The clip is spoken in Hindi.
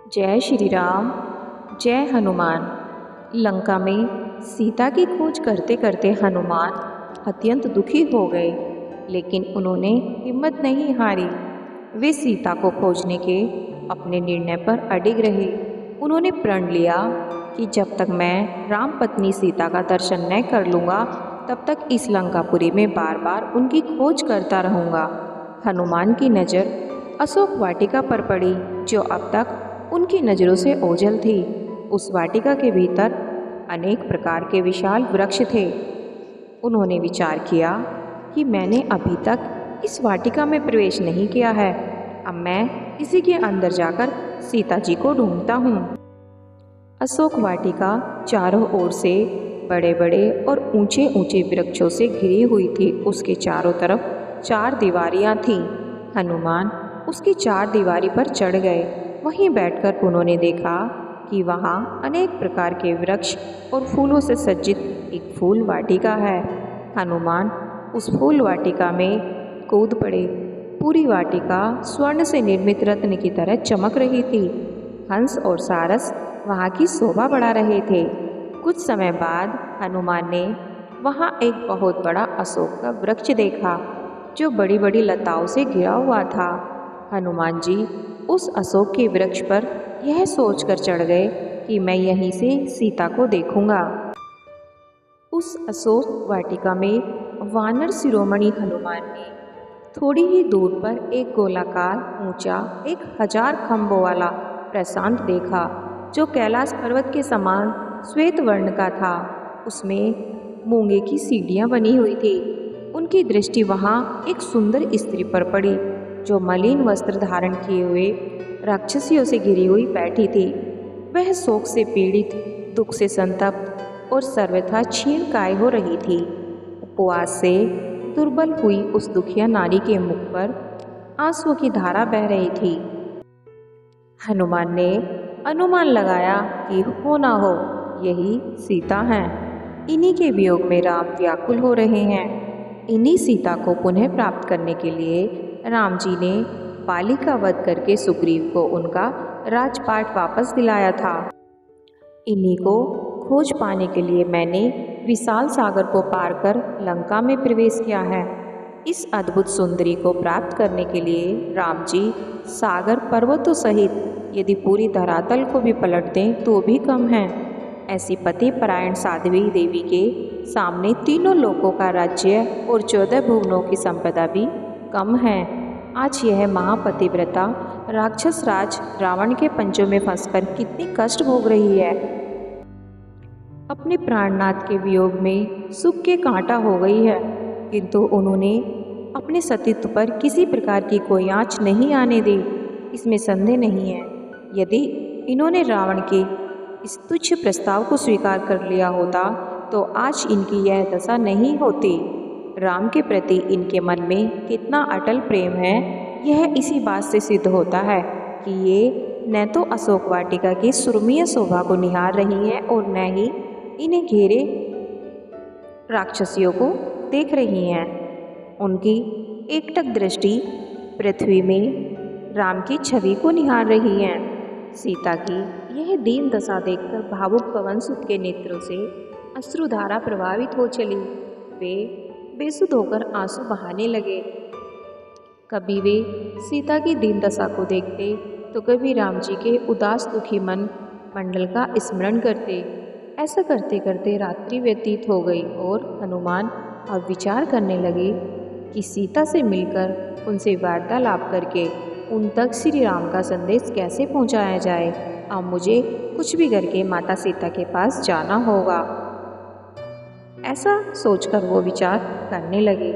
जय श्री राम। जय हनुमान। लंका में सीता की खोज करते करते हनुमान अत्यंत दुखी हो गए, लेकिन उन्होंने हिम्मत नहीं हारी। वे सीता को खोजने के अपने निर्णय पर अडिग रहे। उन्होंने प्रण लिया कि जब तक मैं राम पत्नी सीता का दर्शन न कर लूँगा, तब तक इस लंकापुरी में बार बार उनकी खोज करता रहूँगा। हनुमान की नज़र अशोक वाटिका पर पड़ी, जो अब तक उनकी नज़रों से ओझल थी। उस वाटिका के भीतर अनेक प्रकार के विशाल वृक्ष थे। उन्होंने विचार किया कि मैंने अभी तक इस वाटिका में प्रवेश नहीं किया है। अब मैं इसी के अंदर जाकर सीता जी को ढूंढता हूँ। अशोक वाटिका चारों ओर से बड़े बड़े और ऊंचे ऊंचे वृक्षों से घिरी हुई थी। उसके चारों तरफ 4 दीवारियां थीं। हनुमान उसकी 4 दीवारी पर चढ़ गए। वहीं बैठकर उन्होंने देखा कि वहाँ अनेक प्रकार के वृक्ष और फूलों से सज्जित एक फूल वाटिका है। हनुमान उस फूल वाटिका में कूद पड़े। पूरी वाटिका स्वर्ण से निर्मित रत्न की तरह चमक रही थी। हंस और सारस वहाँ की शोभा बढ़ा रहे थे। कुछ समय बाद हनुमान ने वहाँ एक बहुत बड़ा अशोक का वृक्ष देखा, जो बड़ी बड़ी लताओं से घिरा हुआ था। हनुमान जी उस अशोक के वृक्ष पर यह सोचकर चढ़ गए कि मैं यहीं से सीता को देखूंगा। उस अशोक वाटिका में वानर शिरोमणि हनुमान ने थोड़ी ही दूर पर एक गोलाकार ऊंचा 1000 खंभों वाला प्रासाद देखा, जो कैलाश पर्वत के समान श्वेत वर्ण का था। उसमें मूंगे की सीढ़ियां बनी हुई थी। उनकी दृष्टि वहां एक सुंदर स्त्री पर पड़ी, जो मलिन वस्त्र धारण किए हुए राक्षसियों से घिरी हुई बैठी थी। वह शोक से पीड़ित, दुख से संतप्त और सर्वथा क्षीण काय हो रही थी। उपवास से दुर्बल हुई उस दुखिया नारी के मुख पर आंसुओं की धारा बह रही थी। हनुमान ने अनुमान लगाया कि हो ना हो यही सीता हैं। इन्हीं के वियोग में राम व्याकुल हो रहे हैं। इन्हीं सीता को पुनः प्राप्त करने के लिए राम जी ने बाली का वध करके सुग्रीव को उनका राजपाट वापस दिलाया था। इन्हीं को खोज पाने के लिए मैंने विशाल सागर को पार कर लंका में प्रवेश किया है। इस अद्भुत सुंदरी को प्राप्त करने के लिए राम जी सागर पर्वतों सहित यदि पूरी धरातल को भी पलट दें तो भी कम है। ऐसी पति परायण साध्वी देवी के सामने तीनों लोकों का राज्य और 14 भुवनों की संपदा भी कम है। आज यह महापतिव्रता राक्षस राज रावण के पंजों में फंसकर कितनी कष्ट भोग रही है। अपने प्राणनाथ के वियोग में सुख के कांटा हो गई है, किंतु उन्होंने अपने सतीत्व पर किसी प्रकार की कोई आँच नहीं आने दी, इसमें संदेह नहीं है। यदि इन्होंने रावण के इस तुच्छ प्रस्ताव को स्वीकार कर लिया होता तो आज इनकी यह दशा नहीं होती। राम के प्रति इनके मन में कितना अटल प्रेम है, यह इसी बात से सिद्ध होता है कि ये न तो अशोक वाटिका की सुरम्य शोभा को निहार रही हैं और न ही इन्हें घेरे राक्षसियों को देख रही हैं। उनकी एकटक दृष्टि पृथ्वी में राम की छवि को निहार रही हैं। सीता की यह दीन दशा देखकर भावुक पवनसुत के नेत्रों से अश्रुधारा प्रभावित हो चली। वे बेसुध होकर आंसू बहाने लगे। कभी वे सीता की दीन दशा को देखते तो कभी राम जी के उदास दुखी मन मंडल का स्मरण करते। ऐसा करते करते रात्रि व्यतीत हो गई और हनुमान अब विचार करने लगे कि सीता से मिलकर उनसे वार्तालाप करके उन तक श्री राम का संदेश कैसे पहुंचाया जाए। अब मुझे कुछ भी करके माता सीता के पास जाना होगा। ऐसा सोचकर वो विचार करने लगे।